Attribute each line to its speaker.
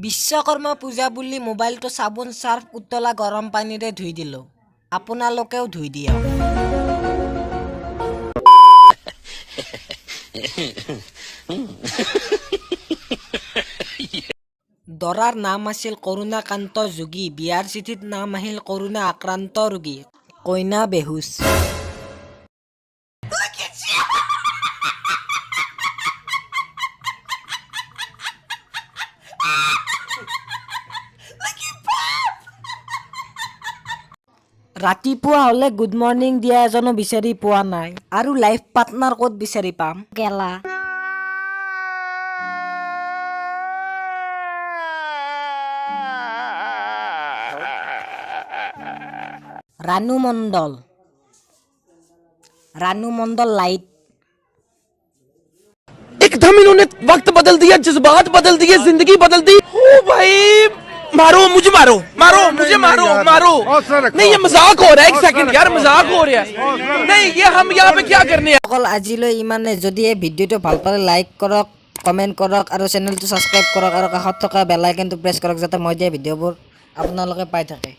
Speaker 1: বিশ্বকৰ্মা পূজা বুলি মোবাইলটো চাবোন চাৰ্ফ উতলা গৰম পানীৰে ধুই দিলোঁ। আপোনালোকেও ধুই দিয়ক। দৰাৰ নাম আছিল কৰুণাকান্ত যোগী, বিয়াৰ চিঠিত নাম আহিল কৰুণা আক্ৰান্ত ৰোগী, কইনা বেহুচ। ৰাতিপুৱা হ'লে গুড মৰ্ণিং দিয়া এজনো বিচাৰি পোৱা নাই, আৰু লাইফ পাৰ্টনাৰ ক'ত বিচাৰি পাম? কেলা ৰানু মণ্ডল লাইট।
Speaker 2: एकदम इन्होंने वक्त बदल दिया, जज्बात बदल दिए, जिंदगी बदल दी। ओ भाई मारो मुझे, मारो मुझे, मारो। नहीं ये मजाक हो रहा है, एक सेकंड यार, मजाक हो रहा है। नहीं ये हम यहाँ पे क्या करने हैं?
Speaker 1: অকল আজিলৈ ইমানে। যদি এই ভিডিঅ'টো ভাল পালে লাইক কৰক, কমেণ্ট কৰক আৰু চেনেলটো ছাবস্ক্ৰাইব কৰক আৰু কাষত থকা বেল আইকনটো প্ৰেছ কৰক যাতে মই দিয়া ভিডিঅ'বোৰ আপোনালোকে পাই থাকে।